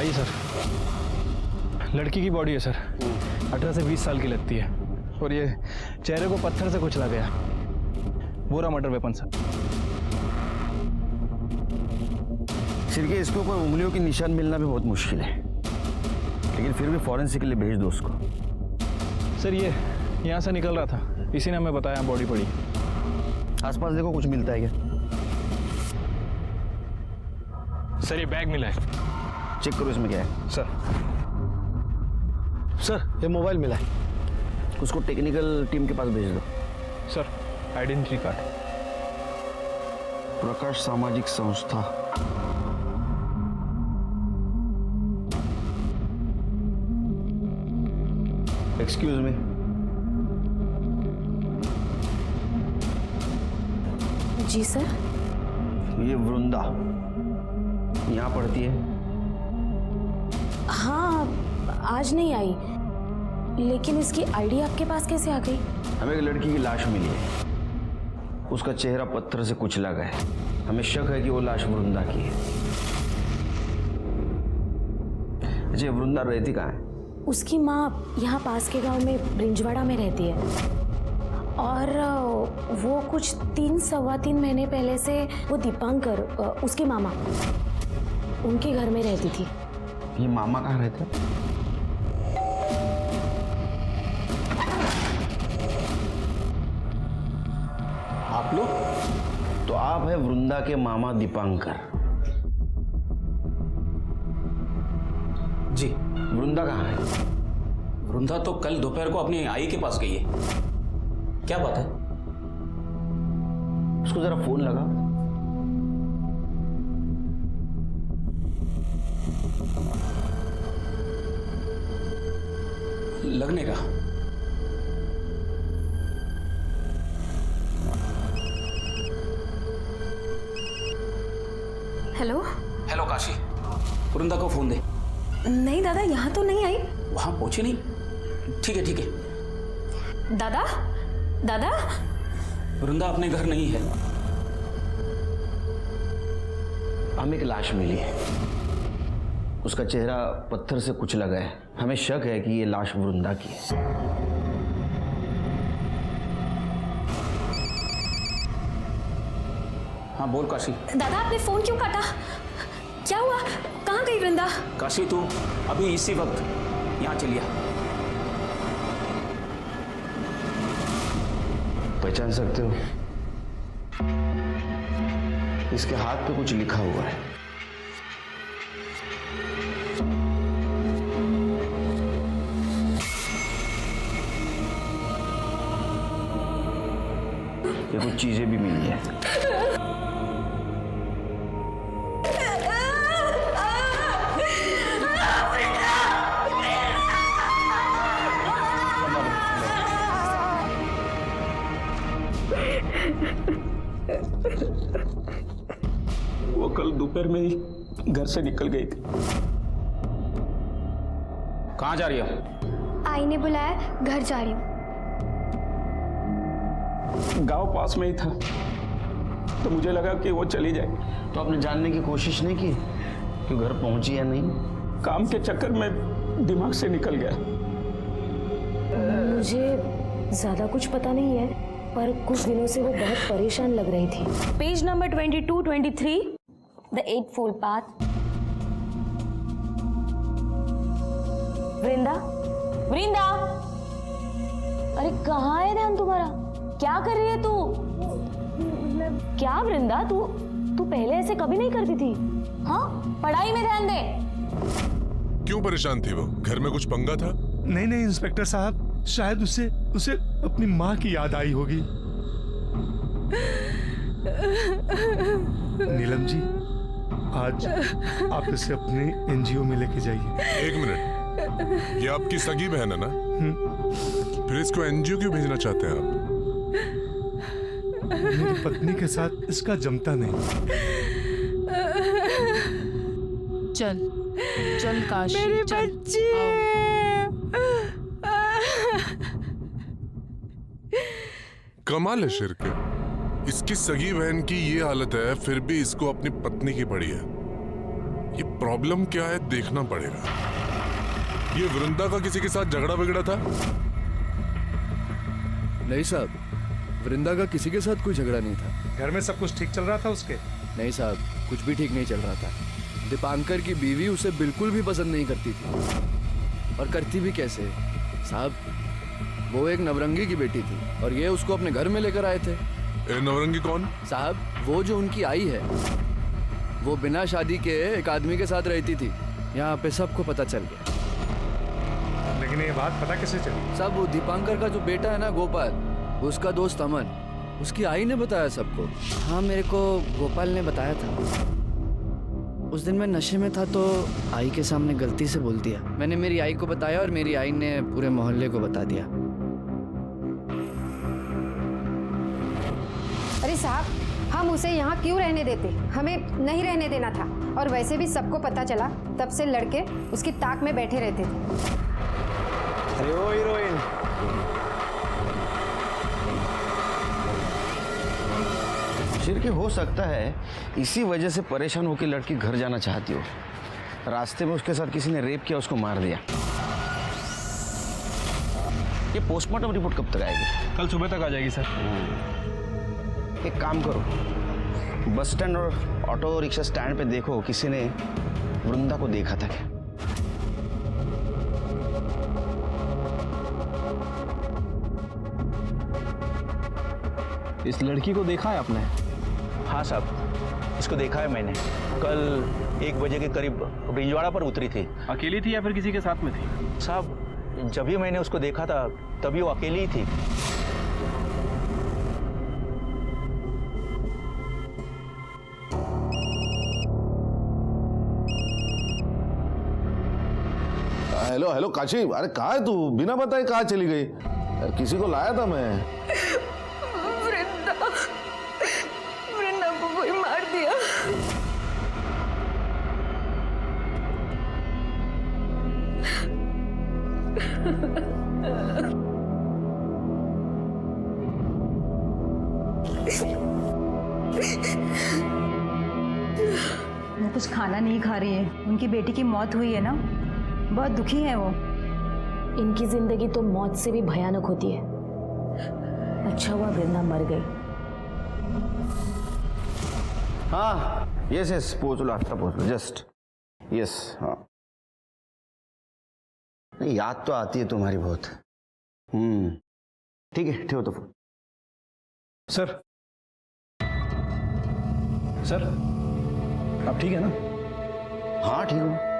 आइए सर। लड़की की बॉडी है सर, 18 से 20 साल की लगती है, और ये चेहरे को पत्थर से कुचला गया। वो रहा मर्डर वेपन सर। सिर्के इसके ऊपर उंगलियों के निशान मिलना भी बहुत मुश्किल है, लेकिन फिर भी फॉरेंसिक के लिए भेज दो उसको। सर ये यहाँ से निकल रहा था, इसी ने हमें बताया बॉडी पड़ी। आसपास देखो कुछ मिलता है क्या? सर ये बैग मिला है। चेक करो इसमें क्या है। सर ये मोबाइल मिला है। उसको टेक्निकल टीम के पास भेज दो। Sir identity card. प्रकाश सामाजिक संस्था। Excuse me. जी सर। ये वृंदा यहाँ पढ़ती है? हाँ, आज नहीं आई, लेकिन इसकी आईडी आपके पास कैसे आ गई? हमें एक लड़की की लाश मिली है, उसका चेहरा पत्थर से कुचला गया है। हमें शक है कि वो लाश वृंदा की है। अच्छा, वृंदा रहती कहाँ है? उसकी माँ यहाँ पास के गांव में ब्रिंजवाड़ा में रहती है, और वो कुछ 3-3.25 महीने पहले से वो दीपांकर, उसके मामा, उनके घर में रहती थी। ये मामा कहाँ रहते हैं? आप लोग? तो आप है वृंदा के मामा दीपांकर? जी। वृंदा कहाँ है? वृंदा तो कल दोपहर को अपनी आई के पास गई है। क्या बात है? उसको जरा फोन लगा। लगने का। हेलो। हेलो काशी, वृंदा को फोन दे। नहीं दादा, यहाँ तो नहीं आई। वहां पहुंची नहीं? ठीक है ठीक है। दादा, दादा। वृंदा अपने घर नहीं है। हमें एक लाश मिली है, उसका चेहरा पत्थर से कुचला गया है। हमें शक है कि ये लाश वृंदा की है। हाँ बोल काशी। दादा आपने फोन क्यों काटा? क्या हुआ? कहाँ गई वृंदा? काशी तू अभी इसी वक्त यहाँ चलिए। पहचान सकते हो? इसके हाथ पे कुछ लिखा हुआ है। ये कुछ चीजें भी मिली है। वो कल दोपहर में ही घर से निकल गई थी। कहाँ जा रही हो? आई ने बुलाया, घर जा रही हूँ। गांव पास में ही था, तो मुझे लगा कि वो चली जाए। तो आपने जानने की कोशिश नहीं की कि घर पहुंची या नहीं? काम के चक्कर में दिमाग से निकल गया। मुझे ज्यादा कुछ पता नहीं है, पर कुछ दिनों से वो बहुत परेशान लग रही थी। Page number 22-23, the 8-fold path. Vrinda, Vrinda, अरे कहाँ है ध्यान तुम्हारा? क्या कर रही है तू? क्या वृंदा, तू पहले ऐसे कभी नहीं करती थी। हाँ, पढ़ाई में ध्यान दे। क्यों परेशान थी वो? घर में कुछ पंगा था? नहीं नहीं इंस्पेक्टर साहब, शायद उसे अपनी माँ की याद आई होगी। नीलम जी, आज आप इसे अपने एनजीओ में लेके जाइए। एक मिनट, ये आपकी सगी बहन है ना? फिर इसको एनजीओ क्यों भेजना चाहते हैं आप? मेरी पत्नी के साथ इसका जमता नहीं। चल चल काशी, मेरी चल, बच्ची। कमाल है शिर्के, इसकी सगी बहन की ये हालत है, फिर भी इसको अपनी पत्नी की पड़ी है। ये प्रॉब्लम क्या है देखना पड़ेगा। ये वृंदा का किसी के साथ झगड़ा बिगड़ा था? नहीं साहब, वृंदा का किसी के साथ कोई झगड़ा नहीं था। घर में सब कुछ ठीक चल रहा था उसके? नहीं साहब, कुछ भी ठीक नहीं चल रहा था। दीपांकर की बीवी उसे बिल्कुल भी पसंद नहीं करती थी, और करती भी कैसे साहब, वो एक नवरंगी की बेटी थी और ये उसको अपने घर में लेकर आए थे। नवरंगी कौन? साहब, वो जो उनकी आई है, वो बिना शादी के एक आदमी के साथ रहती थी। यहाँ पे सबको पता चल गया। लेकिन ये बात पता कैसे चली? साहब, वो दीपांकर का जो बेटा है ना गोपाल, उसका दोस्त अमन, उसकी आई ने बताया सबको। हाँ, मेरे को गोपाल ने बताया था। उस दिन मैं नशे में था तो आई के सामने गलती से बोल दिया। मैंने मेरी आई को बताया और मेरी आई ने पूरे मोहल्ले को बता दिया। अरे साहब, हम उसे यहाँ क्यों रहने देते? हमें नहीं रहने देना था। और वैसे भी सबको पता चला, तब से लड़के उसकी ताक में बैठे रहते थे। अरे ओ हीरोइन, शिरके हो सकता है इसी वजह से परेशान होकर लड़की घर जाना चाहती हो। रास्ते में उसके साथ किसी ने रेप किया, उसको मार दिया। ये पोस्टमार्टम रिपोर्ट कब तक आएगी? कल सुबह तक आ जाएगी सर। एक काम करो, बस स्टैंड और ऑटो रिक्शा स्टैंड पे देखो किसी ने वृंदा को देखा था क्या। इस लड़की को देखा है आपने? हाँ साहब, इसको देखा है मैंने। कल 1 बजे के करीब ब्रिंजवाड़ा पर उतरी थी। अकेली थी या फिर किसी के साथ में थी? साहब, जब भी मैंने उसको देखा था तभी वो अकेली ही थी। हेलो हेलो काशी, अरे कहाँ है तू? बिना बताए कहाँ चली गई? यार किसी को लाया था मैं। वृंदा को कोई मार दिया। वो कुछ खाना नहीं खा रही है। उनकी बेटी की मौत हुई है ना, बहुत दुखी है वो। इनकी जिंदगी तो मौत से भी भयानक होती है। अच्छा हुआ वृंदा मर गई। हाँ, यस यस, पहुँच लो, अच्छा पहुँच लो, जस्ट यस। हाँ, नहीं याद तो आती है तुम्हारी बहुत। ठीक है, ठेहो तो फोन। सर सर, आप ठीक है ना? हाँ ठीक हूँ।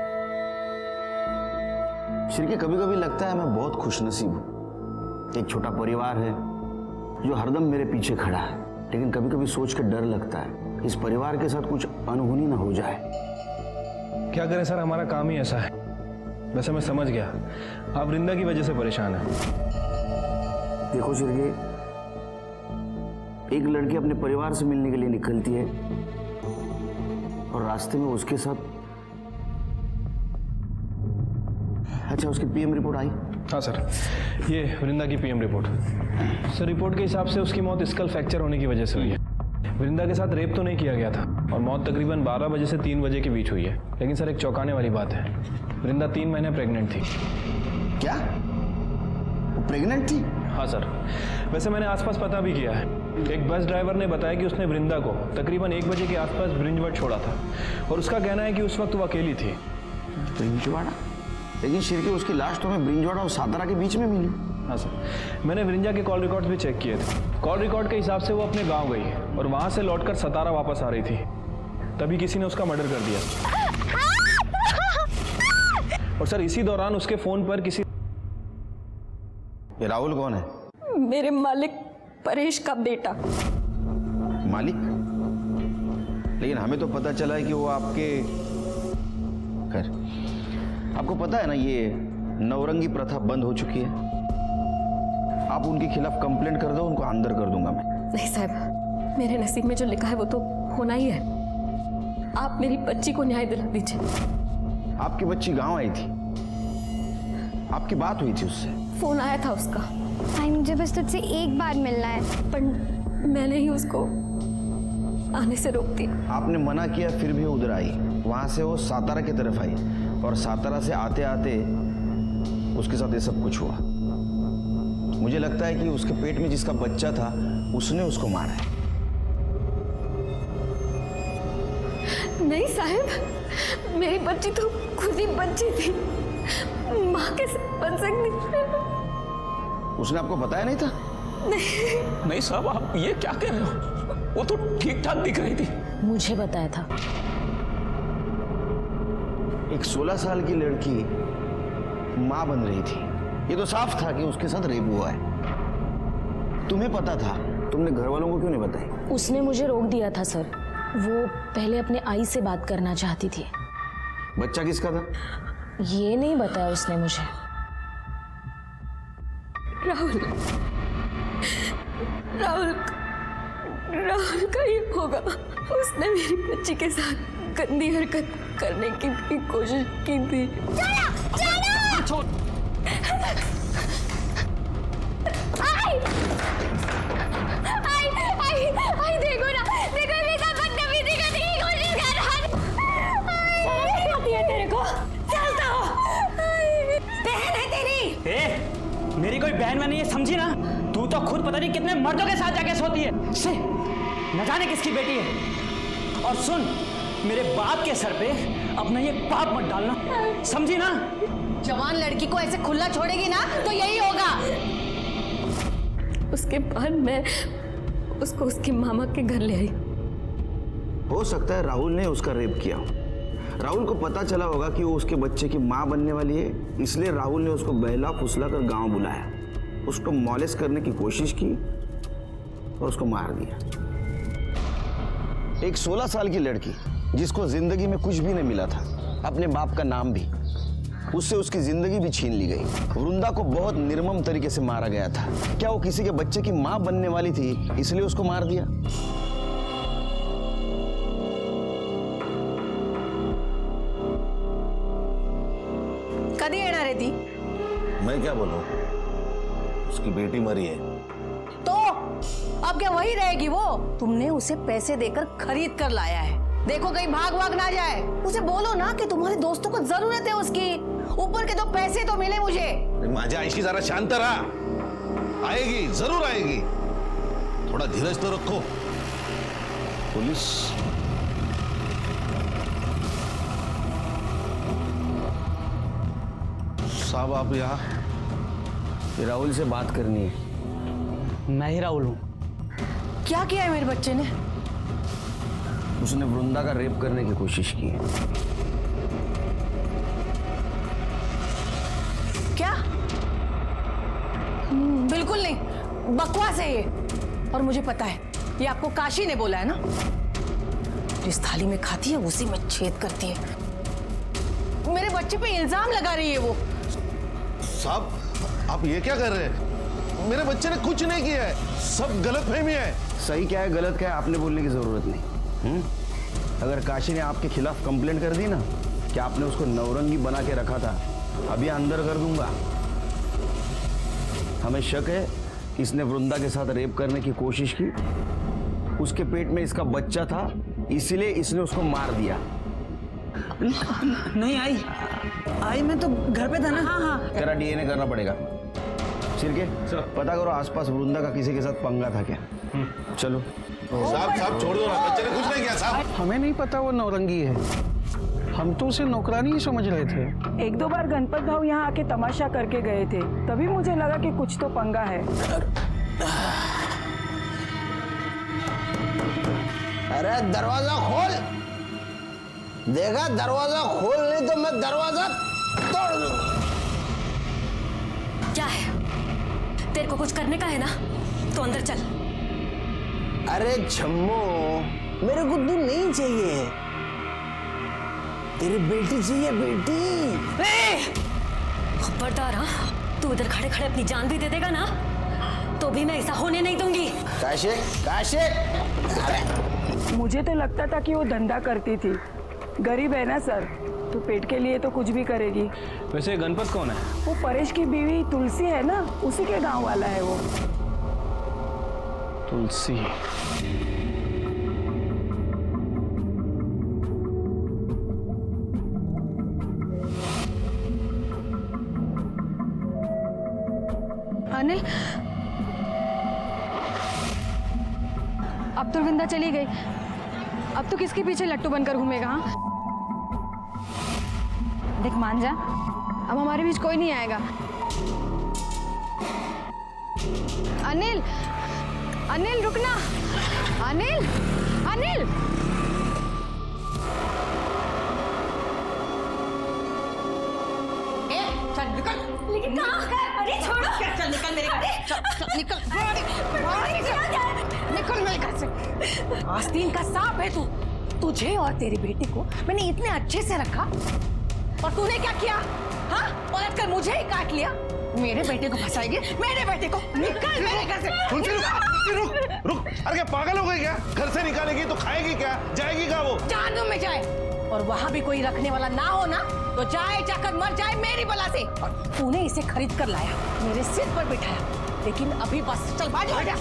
शिरके, कभी कभी लगता है मैं बहुत खुशनसीब हूँ। एक छोटा परिवार है जो हरदम मेरे पीछे खड़ा है, लेकिन कभी कभी सोच के डर लगता है इस परिवार के साथ कुछ अनहोनी ना हो जाए। क्या करें सर, हमारा काम ही ऐसा है। वैसे मैं समझ गया, आप वृंदा की वजह से परेशान हैं। देखो शिरके, एक लड़की अपने परिवार से मिलने के लिए निकलती है और रास्ते में उसके साथ, अच्छा उसकी पीएम रिपोर्ट आई? हाँ सर, ये वृंदा की पीएम रिपोर्ट। सर, रिपोर्ट के हिसाब से उसकी मौत स्कल फ्रैक्चर होने की वजह से हुई है। वृंदा के साथ रेप तो नहीं किया गया था और मौत तकरीबन 12 बजे से 3 बजे के बीच हुई है। लेकिन सर, एक चौंकाने वाली बात है, वृंदा 3 महीने प्रेग्नेंट थी। क्या? वो प्रेग्नेंट थी? हाँ सर, वैसे मैंने आसपास पता भी किया है। एक बस ड्राइवर ने बताया कि उसने वृंदा को तकरीबन 1 बजे के आसपास ब्रिंजवाड़ा छोड़ा था और उसका कहना है कि उस वक्त वो अकेली थी। ब्रिंजवाड़ा? लेकिन शिरके, उसकी लाश तो हमें ब्रिंजवाड़ा और सातारा के बीच में मिली। हाँ सर, मैंने वृंदा के कॉल रिकॉर्ड्स भी चेक किए थे। कॉल रिकॉर्ड के हिसाब से वो अपने गांव गई और वहां से लौटकर सतारा वापस आ रही थी, तभी किसी ने उसका मर्डर कर दिया। और सर, इसी दौरान उसके फोन पर किसी। ये राहुल कौन है? मेरे मालिक परेश का बेटा। मालिक? लेकिन हमें तो पता चला है कि वो आपके, खैर आपको पता है ना, ये नवरंगी प्रथा बंद हो चुकी है। आप उनके खिलाफ कंप्लेंट कर दो, उनको अंदर कर दूंगा मैं। नहीं साहब, मेरे नसीब में जो लिखा है वो तो होना ही है। आप मेरी बच्ची को न्याय दिला दीजिए। आपकी बच्ची गांव आई थी, आपकी बात हुई थी उससे? फोन आया था उसका। आई, मुझे बस तुझसे एक बार मिलना है। पर मैंने ही उसको आने से रोक दिया। आपने मना किया फिर भी उधर आई? वहां से वो सातारा की तरफ आई और सातारा से आते आते उसके साथ ये सब कुछ हुआ। मुझे लगता है कि उसके पेट में जिसका बच्चा था उसने उसको मारा है। नहीं साहब, मेरी बच्ची तो खुद ही बच्ची थी, माँ कैसे बन सकती? उसने आपको बताया नहीं था? नहीं साहब, आप ये क्या कह रहे हो? वो तो ठीक ठाक दिख रही थी। मुझे बताया था। एक 16 साल की लड़की मां बन रही थी, ये तो साफ था कि उसके साथ रेप हुआ है। तुम्हें पता था, तुमने घर वालों को क्यों नहीं बताई? उसने मुझे रोक दिया था सर, वो पहले अपने आई से बात करना चाहती थी। बच्चा किसका था? ये नहीं बताया उसने मुझे। राहुल का ही होगा। उसने मेरी बच्ची के साथ गंदी हरकत करने की भी कोशिश की थी। छोड़। आई देखो ना, देखो मेरे साथ बदतमीजी करने की कोशिश कर रहा है। शर्म नहीं आती है तेरे को? चलता हो, बहन है तेरी। मेरी कोई बहन नहीं है, समझी ना? तू तो खुद पता नहीं कितने मर्दों के साथ जाके सोती है। न जाने किसकी बेटी है। और सुन, मेरे बाप के सर पे अपना ये पाप मत डालना, समझी ना? जवान लड़की को ऐसे खुला छोड़ेगी ना तो यही होगा। उसके बाद मैं उसको उसके मामा के घर ले आई। हो सकता है राहुल ने उसका रेप किया। राहुल को पता चला होगा कि वो उसके बच्चे की मां बनने वाली है, इसलिए राहुल ने उसको बहला फुसला कर गांव बुलाया, उसको मॉलेस्ट करने की कोशिश की और उसको मार दिया। एक 16 साल की लड़की जिसको जिंदगी में कुछ भी नहीं मिला था, अपने बाप का नाम भी, उससे उसकी जिंदगी भी छीन ली गई। वृंदा को बहुत निर्मम तरीके से मारा गया था। क्या वो किसी के बच्चे की मां बनने वाली थी इसलिए उसको मार दिया? कधी येणार है ती? मैं क्या बोलूं, उसकी बेटी मरी है। तो अब क्या वही रहेगी वो? तुमने उसे पैसे देकर खरीद कर लाया है, देखो कहीं भाग ना जाए। उसे बोलो ना कि तुम्हारे दोस्तों को जरूरत है उसकी, ऊपर के तो पैसे तो मिले मुझे। माझ्या आईशी जरा शांत रहा, आएगी, जरूर आएगी, थोड़ा धीरज तो रखो। पुलिस साहब, आप यहाँ? राहुल से बात करनी है। मैं ही राहुल हूँ। क्या किया है मेरे बच्चे ने? उसने वृंदा का रेप करने की कोशिश की है। क्या? बिल्कुल नहीं, बकवास है ये। और मुझे पता है, ये आपको काशी ने बोला है ना? जिस थाली में खाती है उसी में छेद करती है। मेरे बच्चे पे इल्जाम लगा रही है वो। साहब, आप ये क्या कर रहे हैं? मेरे बच्चे ने कुछ नहीं किया है, सब गलतफहमी है। सही क्या है गलत क्या है आपने बोलने की जरूरत नहीं। अगर काशी ने आपके खिलाफ कंप्लेंट कर दी ना कि आपने उसको नवरंगी बना के रखा था, अभी अंदर कर दूंगा। हमें शक है कि इसने वृंदा के साथ रेप करने की कोशिश की, उसके पेट में इसका बच्चा था, इसीलिए इसने उसको मार दिया। नहीं आई मैं तो घर पे था ना। हाँ। तेरा डीएनए करना पड़ेगा। सिरके पता करो आसपास वृंदा का किसी के साथ पंगा था क्या। चलो। साहब छोड़ दो ना, बच्चे ने कुछ नहीं किया साहब। हमें नहीं पता वो नौरंगी है, हम तो उसे नौकरानी ही समझ रहे थे। 1-2 बार गणपत भाव यहाँ आके तमाशा करके गए थे, तभी मुझे लगा कि कुछ तो पंगा है। अरे दरवाजा खोल, देखा दरवाजा खोल, नहीं तो मैं दरवाजा तोड़ दूंगा। क्या है, तेरे को कुछ करने का है ना, तो अंदर चल। अरे छम्मो, मेरे को तू नहीं चाहिए, तेरी बेटी चाहिए, बेटी। खबरदार, हाँ, तू इधर खड़े खड़े अपनी जान भी दे देगा ना, तो भी मैं ऐसा होने नहीं दूंगी। काशे, मुझे तो लगता था कि वो धंधा करती थी, गरीब है ना सर, तो पेट के लिए तो कुछ भी करेगी। वैसे गणपत कौन है? वो परेश की बीवी तुलसी है ना, उसी के गांव वाला है वो। तुलसी? अनिल, अब तो वृंदा चली गई, अब तो किसके पीछे लट्टू बनकर घूमेगा? हाँ, देख मान जा, अब हमारे बीच कोई नहीं आएगा। अनिल, अनिल रुकना, अनिल, अनिल। चल निकल। लेकिन कहाँ? अरे छोड़ो। चल निकल मेरे घर से। चल निकल। निकल मेरे घर से। आस्तीन का सांप है तू। तुझे और तेरे बेटे को मैंने इतने अच्छे से रखा और तूने क्या किया? हाँ, पलट कर मुझे ही काट लिया। मेरे बेटे को फंसाएगी, मेरे बेटे को। निकल मेरे घर से। रुक रुक, अरे क्या पागल हो गई क्या? घर से निकालेगी तो खाएगी क्या? जाएगी कहाँ वो? जानू में जाए, और वहाँ भी कोई रखने वाला ना हो ना तो जाए जाकर मर जाए मेरी बला से। और तूने इसे खरीद कर लाया, मेरे सिर पर बिठाया, लेकिन अभी बस चल बाजू हट जा।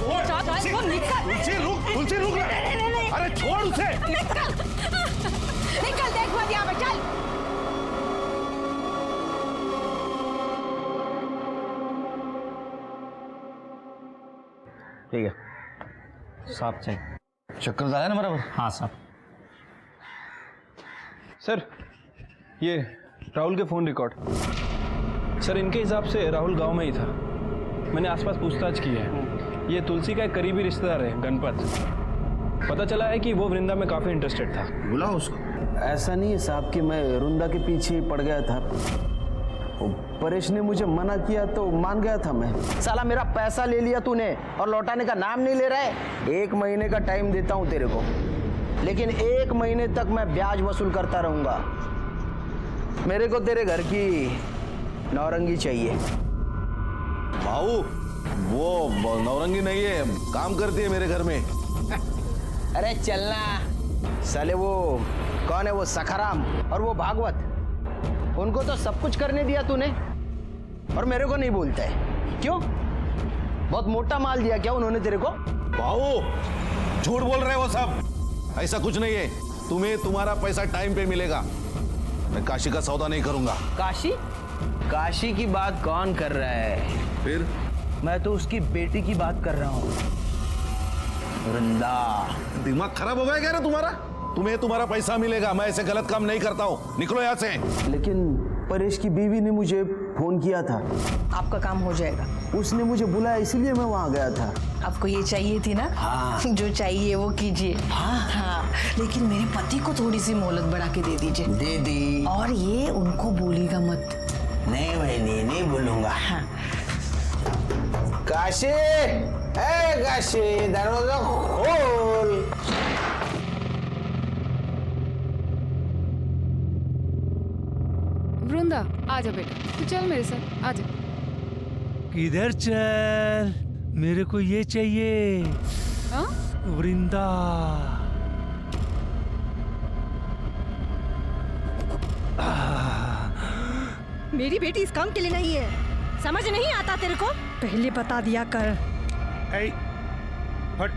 तुलसी रुक। अरे छोड़ उसे। निकल देख मत यहाँ पे, चल। ठीक है, साफ चाहिए। चक्कर आया ना बराबर? हाँ साहब। सर, ये राहुल के फ़ोन रिकॉर्ड। सर, इनके हिसाब से राहुल गांव में ही था। मैंने आसपास पूछताछ की है। ये तुलसी का एक करीबी रिश्तेदार है, गणपत। पता चला है कि वो वृंदा में काफ़ी इंटरेस्टेड था। बुलाओ उसको। ऐसा नहीं है साहब कि मैं वृंदा के पीछे ही पड़ गया था। परेश ने मुझे मना किया तो मान गया था मैं। साला मेरा पैसा ले लिया तूने और लौटाने का नाम नहीं ले रहा है। 1 महीने का टाइम देता हूँ तेरे को, लेकिन 1 महीने तक मैं ब्याज वसूल करता रहूंगा। मेरे को तेरे घर की नौरंगी चाहिए। भाऊ, वो नौरंगी नहीं है, काम करती है मेरे घर में। अरे चलना साले। वो कौन है? वो सखाराम और वो भागवत, उनको तो सब कुछ करने दिया तूने और मेरे को नहीं बोलता है। क्यों? बहुत मोटा माल दिया क्या उन्होंने तेरे को? भाऊ, झूठ बोल रहे हो सब। ऐसा कुछ नहीं है। तुम्हें तुम्हारा पैसा टाइम पे मिलेगा। मैं काशी का सौदा नहीं करूंगा। काशी? काशी की बात कौन कर रहा है? फिर? मैं तो उसकी बेटी की बात कर रहा हूँ, वृंदा। दिमाग खराब हो गया क्या रे तुम्हारा? तुम्हें तुम्हारा पैसा मिलेगा। मैं ऐसे गलत काम नहीं करता हूँ। निकलो यहाँ से। लेकिन परेश की बीवी ने मुझे फोन किया था। आपका काम हो जाएगा। उसने मुझे बुलाया, इसलिए मैं वहाँ गया था। आपको ये चाहिए थी ना? हाँ। जो चाहिए वो कीजिए। हाँ, लेकिन मेरे पति को थोड़ी सी मोहलत बढ़ा के दे दीजिए। दे दी। और ये उनको बोलिएगा मत। नहीं बहनी, नहीं बोलूंगा। हाँ। काशी, ए काशी, दरवाजा खोल। वृंदा आ जा बेटा, तू चल मेरे साथ, आ जा। किधर चल? मेरे को ये चाहिए। हाँ? वृंदा। मेरी बेटी इस काम के लिए नहीं है, समझ नहीं आता तेरे को? पहले बता दिया कर। हट।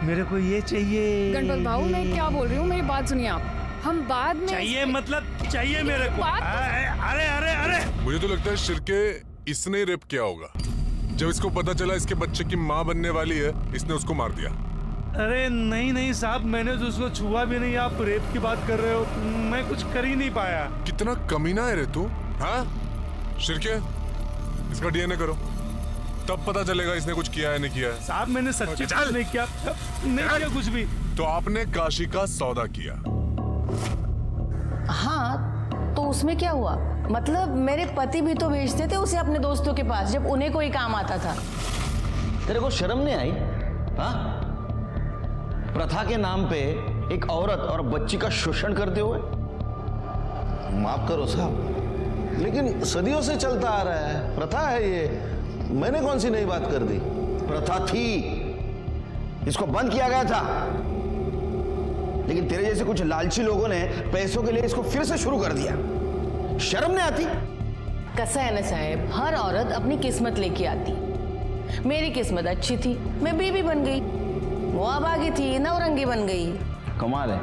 मेरे को ये चाहिए। गणपत बाबू, मैं क्या बोल रही हूँ, मेरी बात सुनिए आप। हम बाद में चाहिए मतलब चाहिए मेरे को। अरे अरे अरे, मुझे तो लगता है शिर्के इसने रेप किया होगा। जब इसको पता चला इसके बच्चे की माँ बनने वाली है, इसने उसको मार दिया। अरे नहीं नहीं साहब, मैंने तो उसको छुआ भी नहीं। आप रेप की बात कर रहे हो, मैं कुछ कर ही नहीं पाया। कितना कमीना है रे तू। हाँ शिर्के, इसका डीएनए करो, तब पता चलेगा इसने कुछ किया है नहीं किया है। साहब मैंने सच्ची नहीं किया, नहीं किया कुछ भी। तो आपने काशी का सौदा किया? हाँ, तो उसमें क्या हुआ? मतलब मेरे पति भी तो बेचते थे उसे अपने दोस्तों के पास, जब उन्हें कोई काम आता था। तेरे को शर्म नहीं आई? हाँ, प्रथा के नाम पे एक औरत और बच्ची का शोषण करते हुए। माफ करो साहब, लेकिन सदियों से चलता आ रहा है, प्रथा है ये। मैंने कौन सी नई बात कर दी? प्रथा थी, इसको बंद किया गया था, लेकिन तेरे जैसे कुछ लालची लोगों ने पैसों के लिए इसको फिर से शुरू कर दिया। शर्म नहीं आती? कैसा है ना साहब, हर औरत अपनी किस्मत लेके आती। मेरी किस्मत अच्छी थी, मैं बीवी बन गई। वो अभागी थी, नौरंगी बन गई। कमाल है,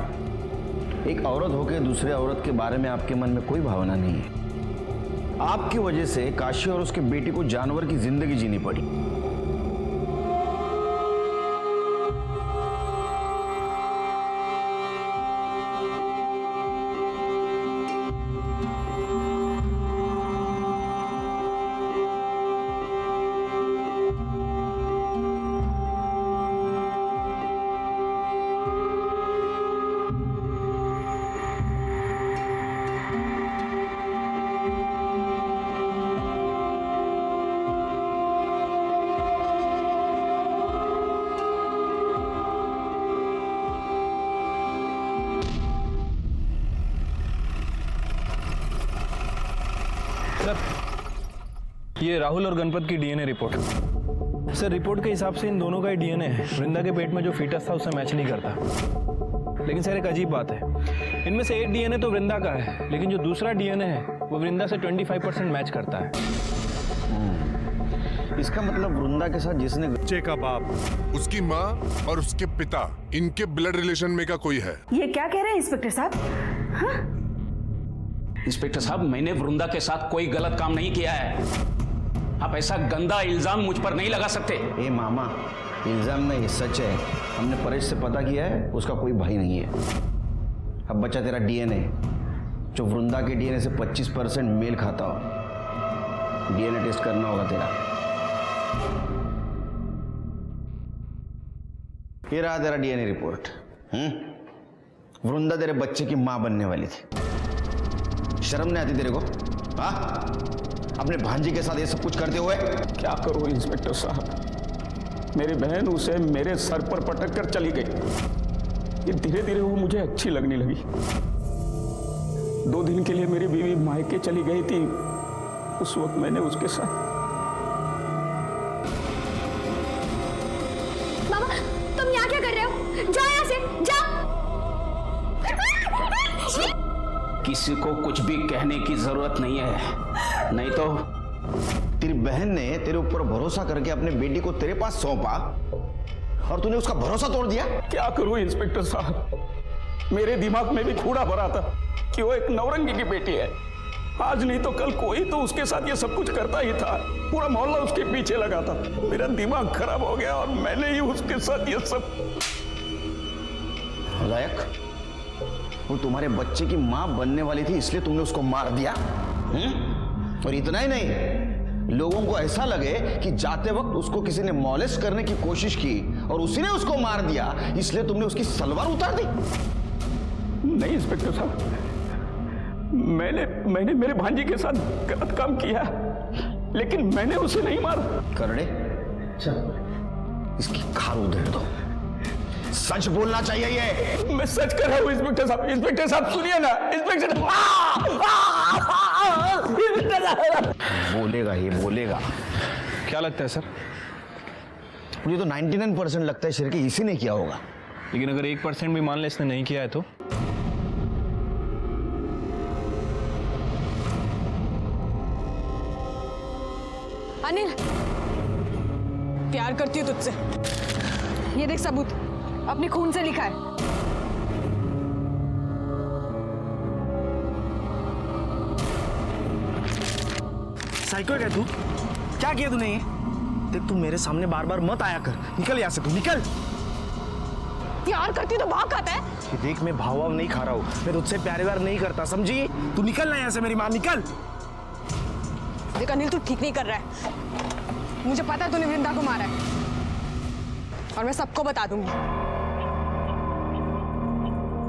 एक औरत होकर दूसरे औरत के बारे में आपके मन में कोई भावना नहीं है। आपकी वजह से काशी और उसके बेटी को जानवर की जिंदगी जीनी पड़ी। ये राहुल और गणपत की डीएनए रिपोर्ट। सर रिपोर्ट के हिसाब से इन दोनों का ही डीएनए है। वृंदा के पेट में जो फीटस था उससे मैच नहीं करता। लेकिन सर एक अजीब बात है, इनमें से एक डीएनए तो वृंदा का है, लेकिन जो दूसरा डीएनए है वो वृंदा से 25% मैच करता है। इसका मतलब वृंदा के साथ जिसने बच्चे का बाप, उसकी माँ और उसके पिता, इनके ब्लड रिलेशन में का कोई है। ये क्या कह रहे हैं इंस्पेक्टर साहब? हाँ? इंस्पेक्टर साहब, मैंने वृंदा के साथ कोई गलत काम नहीं किया है। आप ऐसा गंदा इल्जाम मुझ पर नहीं लगा सकते। ए मामा, इल्जाम नहीं, सच है। हमने परेश से पता किया है, उसका कोई भाई नहीं है। अब बचा तेरा डीएनए, जो वृंदा के डीएनए से 25% मेल खाता हो। डीएनए टेस्ट करना होगा तेरा। ये रहा तेरा डीएनए रिपोर्ट। वृंदा तेरे बच्चे की मां बनने वाली थी। शर्म नहीं आती तेरे को? हाँ, अपने भांजी के साथ ये सब कुछ करते हुए? क्या करूं इंस्पेक्टर साहब, मेरी बहन उसे मेरे सर पर पटक कर चली गई। ये धीरे धीरे वो मुझे अच्छी लगने लगी। 2 दिन के लिए मेरी बीवी मायके चली गई थी। उस वक्त मैंने उसके साथ। मामा, तुम यहाँ क्या कर रहे हो? जाओ यहाँ से, जाओ। किसी को कुछ भी कहने की जरूरत नहीं है, नहीं तो तेरी बहन ने तेरे ऊपर भरोसा करके अपने बेटी को तेरे पास सौंपा और तूने उसका भरोसा तोड़ दिया। क्या करूं इंस्पेक्टर साहब, मेरे दिमाग में भी कूड़ा भरा था कि वो एक नौरंगी की बेटी है। आज नहीं तो कल कोई तो उसके साथ ये सब कुछ करता ही था। पूरा मोहल्ला उसके पीछे लगा था। मेरा दिमाग खराब हो गया और मैंने ही उसके साथ ये सब। लायक, वो तुम्हारे बच्चे की मां बनने वाली थी, इसलिए तुमने उसको मार दिया। और इतना ही नहीं, लोगों को ऐसा लगे कि जाते वक्त उसको किसी ने मॉलेस्ट करने की कोशिश की और उसी ने उसको मार दिया, इसलिए तुमने उसकी सलवार उतार दी। नहीं इंस्पेक्टर साहब, मैंने मेरे भांजी के साथ गलत काम किया, लेकिन मैंने उसे नहीं मारा। करड़े, इसकी खाल उधेड़ दो। सच बोलना चाहिए। ये मैं सच कर रहा हूँ इंस्पेक्टर साहब। इंस्पेक्टर साहब सुनिए ना, इंस्पेक्टर बोलेगा, ये बोलेगा। क्या लगता है सर? मुझे तो 99% लगता है शिरके इसी ने किया होगा। लेकिन अगर 1% भी मान ले इसने नहीं किया है तो? अनिल, प्यार करती हूँ तुझसे। ये देख सबूत, अपने खून से लिखा है। साइको है क्या तू? क्या किया तूने ये? देख तू मेरे सामने बार बार मत आया कर। निकल यहाँ से, तू निकल। प्यार करती तो भाव खाता है। ये देख मैं भाव नहीं खा रहा हूँ, मैं तुझसे प्यार व्यार नहीं करता, समझी? तू निकल ना यहाँ से, मेरी माँ निकल। देख अनिल, तू ठीक नहीं कर रहा है। मुझे पता है तूने वृंदा को मारा है और मैं सबको बता दूंगी।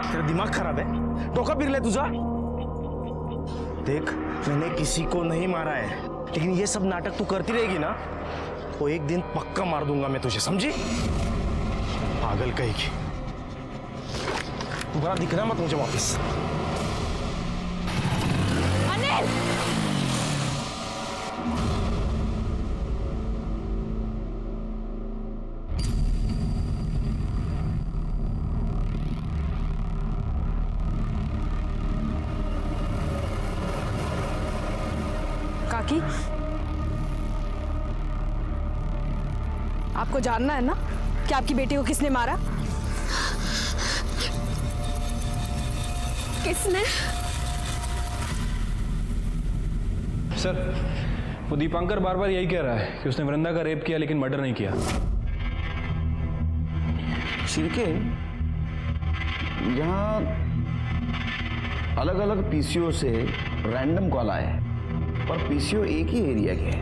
तेरा दिमाग खराब है? धोखा फिर ले तुझा। देख मैंने किसी को नहीं मारा है, लेकिन ये सब नाटक तू करती रहेगी ना तो एक दिन पक्का मार दूंगा मैं तुझे, समझी? पागल कहेगी। दोबारा दिखना मत मुझे वापस। अनिल! काकी, आपको जानना है ना कि आपकी बेटी को किसने मारा? किसने? सर, वो दीपांकर बार बार यही कह रहा है कि उसने वृंदा का रेप किया लेकिन मर्डर नहीं किया। शिर्के, यहाँ अलग अलग पीसीओ से रैंडम कॉल आए हैं, पर पीसीओ एक ही एरिया के है।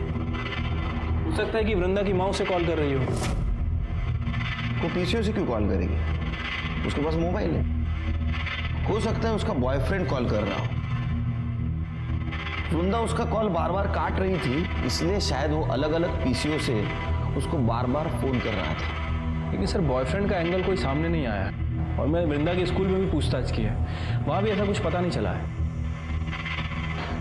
हो सकता है कि वृंदा की माँ उसे कॉल कर रही हो। वो पीसीओ से क्यों कॉल करेगी? उसके पास मोबाइल है। हो सकता है उसका बॉयफ्रेंड कॉल कर रहा हो। वृंदा उसका कॉल बार बार काट रही थी, इसलिए शायद वो अलग अलग पीसीओ से उसको बार बार फोन कर रहा था। लेकिन सर, बॉयफ्रेंड का एंगल कोई सामने नहीं आया और मैं वृंदा के स्कूल में भी पूछताछ की है, वहाँ भी ऐसा कुछ पता नहीं चला है।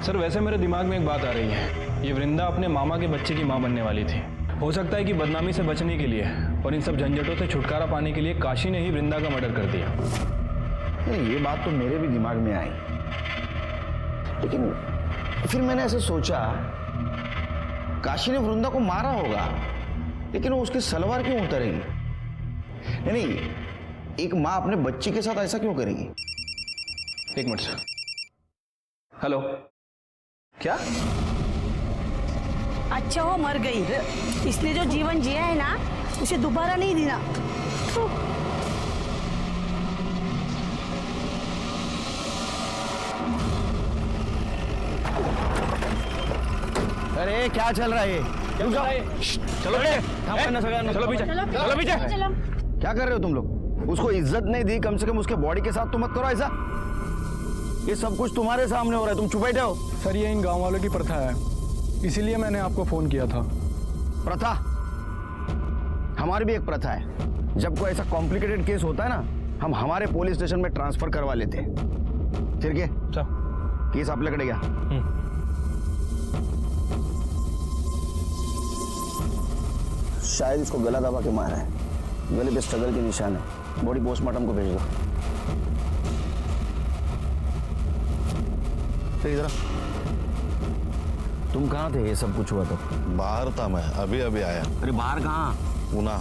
सर, वैसे मेरे दिमाग में एक बात आ रही है, ये वृंदा अपने मामा के बच्चे की माँ बनने वाली थी। हो सकता है कि बदनामी से बचने के लिए और इन सब झंझटों से छुटकारा पाने के लिए काशी ने ही वृंदा का मर्डर कर दिया। ये बात तो मेरे भी दिमाग में आई, लेकिन फिर मैंने ऐसे सोचा, काशी ने वृंदा को मारा होगा, लेकिन वो उसकी सलवार क्यों उतारेगी? नहीं, एक माँ अपने बच्चे के साथ ऐसा क्यों करेगी? एक मिनट सर। हेलो, क्या? अच्छा वो मर गई, इसने जो जीवन जिया है ना, उसे दोबारा नहीं देना। अरे क्या चल रहा है? क्या चल रहा है? चलो पीछे, चलो पीछे, चलो पीछे। क्या कर रहे हो तुम लोग? उसको इज्जत नहीं दी, कम से कम उसके बॉडी के साथ तो मत करो ऐसा। ये सब कुछ तुम्हारे सामने हो रहा है, तुम चुप बैठे हो। सर, ये इन गांव वालों की प्रथा है, इसीलिए मैंने आपको फोन किया था। प्रथा? हमारी भी एक प्रथा है। जब कोई ऐसा कॉम्प्लिकेटेड केस होता है ना, हम हमारे पुलिस स्टेशन में ट्रांसफर करवा लेते हैं। फिर क्या? केस आप लकड़े गया। शायद इसको गला दबा के मारा है, गले पे स्ट्रगल के निशान है। बॉडी पोस्टमार्टम को भेज दो। फिर इधर तुम कहाँ थे ये सब कुछ हुआ तब? बाहर था मैं, अभी अभी आया। अरे बाहर कहाँ? पूना।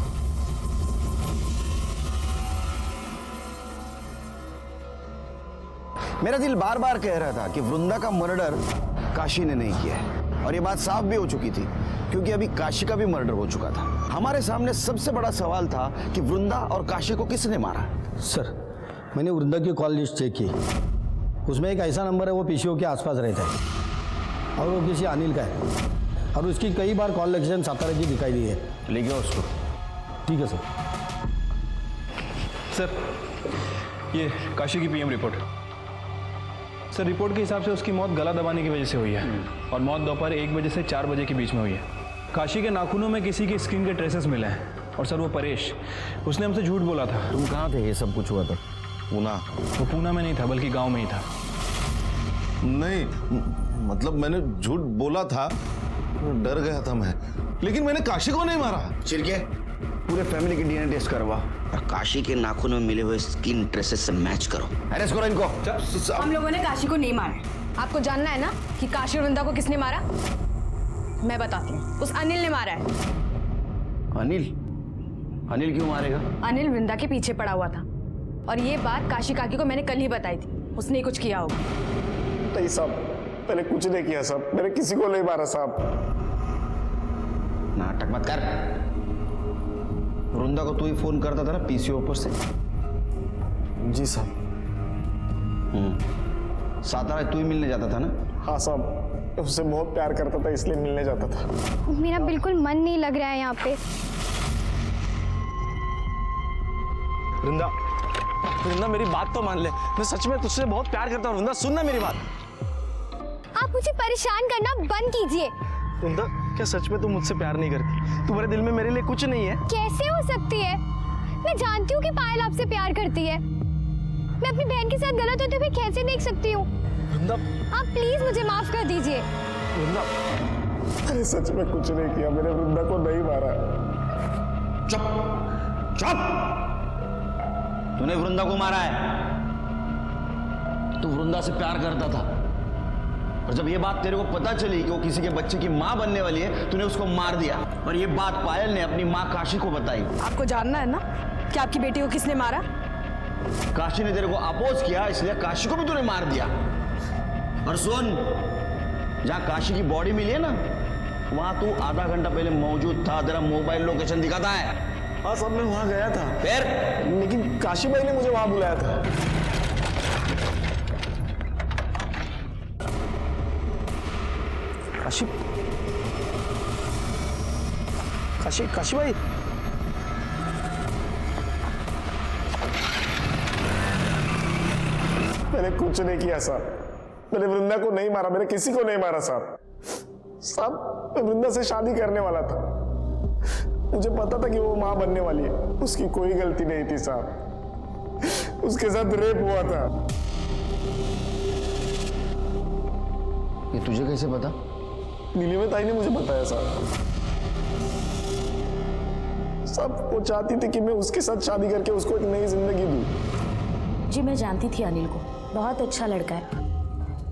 मेरा दिल बार बार कह रहा था कि वृंदा का मर्डर काशी ने नहीं किया है, और ये बात साफ भी हो चुकी थी, क्योंकि अभी काशी का भी मर्डर हो चुका था। हमारे सामने सबसे बड़ा सवाल था कि वृंदा और काशी को किसने मारा। सर, मैंने वृंदा की कॉल लिस्ट चेक की, उसमें एक ऐसा नंबर है वो पीसीओ के आसपास रहता है और वो किसी अनिल का है, और उसकी कई बार कॉल लोकेशन सातारा की दिखाई दी है। ले गया उसको। ठीक है सर। सर, ये काशी की पीएम रिपोर्ट। सर, रिपोर्ट के हिसाब से उसकी मौत गला दबाने की वजह से हुई है और मौत दोपहर 1 बजे से 4 बजे के बीच में हुई है। काशी के नाखूनों में किसी की स्किन के ट्रेसेस मिले हैं और सर वो परेश, उसने हमसे झूठ बोला था। तुम कहाँ थे ये सब कुछ हुआ था? पूना। वो पूना में नहीं था, बल्कि गांव में ही था। नहीं, मतलब मैंने झूठ बोला था, डर गया था मैं, लेकिन मैंने काशी को नहीं मारा। चिरके, पूरे फैमिली की डीएनए टेस्ट करवा और काशी के नाखूनों में मिले हुए स्किन ट्रेसेस से मैच करो। अरेस्ट करो इनको। हम लोगों ने काशी को नहीं मारा। आपको जानना है ना कि काशी और वृंदा को किसने मारा? मैं बताती हूँ। उस अनिल ने मारा है। अनिल? अनिल क्यों मारेगा? अनिल वृंदा के पीछे पड़ा हुआ था और ये बात काशी काकी को मैंने कल ही बताई थी। उसने ही कुछ किया होगा। नहीं साहब, मैंने कुछ नहीं किया साहब, मैंने किसी को नहीं मारा साहब। नाटक मत कर। वृंदा को तू ही फोन करता था ना पीसीओ ऊपर से? जी साहब। सातारा तू ही मिलने जाता था ना? हाँ साहब, उससे बहुत प्यार करता था इसलिए मिलने जाता था। मेरा बिल्कुल मन नहीं लग रहा है यहाँ पे। वृंदा, वृंदा मेरी बात तो मान ले, मैं सच में तुझसे बहुत प्यार करता हूँ। वृंदा सुन ना मेरी बात। आप मुझे परेशान करना बंद कीजिए। वृंदा, क्या सच में तुम मुझसे प्यार नहीं करती? तुम्हारे दिल में मेरे लिए कुछ नहीं है? कैसे हो सकती है? मैं जानती हूँ कि पायल आपसे प्यार करती है। मैं अपनी बहन के साथ गलत होते हुए कैसे देख सकती हूँ? वृंदा, आप प्लीज मुझे माफ कर दीजिए। वृंदा, मैंने सच में कुछ नहीं किया, मैंने वृंदा को नहीं मारा। चुप चुप। तूने वृंदा को मारा है। तू वृंदा से प्यार करता था और जब ये बात तेरे को पता चली कि वो किसी के बच्चे की माँ बनने वाली है, तूने उसको मार दिया। और ये बात पायल ने अपनी माँ काशी को बताई। आपको जानना है ना कि आपकी बेटी को किसने मारा? काशी ने तेरे को अपोज किया, इसलिए काशी को भी तूने मार दिया। और सुन, जहाँ काशी की बॉडी मिली है ना, वहां तू आधा घंटा पहले मौजूद था। तेरा मोबाइल लोकेशन दिखाता है। हाँ साहब, मैं वहां गया था। फिर? लेकिन काशी भाई ने मुझे वहां बुलाया था। काशी काशी काशी भाई, मैंने कुछ नहीं किया साहब। मैंने वृंदा को नहीं मारा, मैंने किसी को नहीं मारा साहब। साहब, मैं वृंदा से शादी करने वाला था। मुझे पता था कि वो मां बनने वाली है। उसकी कोई गलती नहीं थी साहब। उसके साथ रेप हुआ था। ये तुझे कैसे पता? नीलिमा ताई ने मुझे बताया साहब। साहब, वो चाहती थी कि मैं उसके साथ शादी करके उसको एक नई जिंदगी दूं। जी मैं जानती थी अनिल को, बहुत अच्छा लड़का है।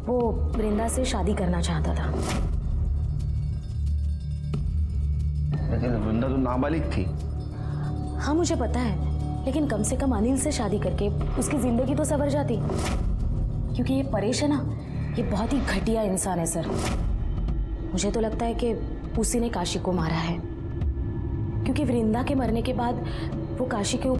वो वृंदा से शादी करना चाहता था। लेकिन वृंदा तो नाबालिग थी। हाँ मुझे पता है, लेकिन कम से कम अनिल से शादी करके उसकी जिंदगी तो संवर जाती। क्योंकि ये परेश है ना, ये बहुत ही घटिया इंसान है सर। मुझे तो लगता है कि उसी ने काशी को मारा है, क्योंकि वृंदा के मरने के बाद वो काशी के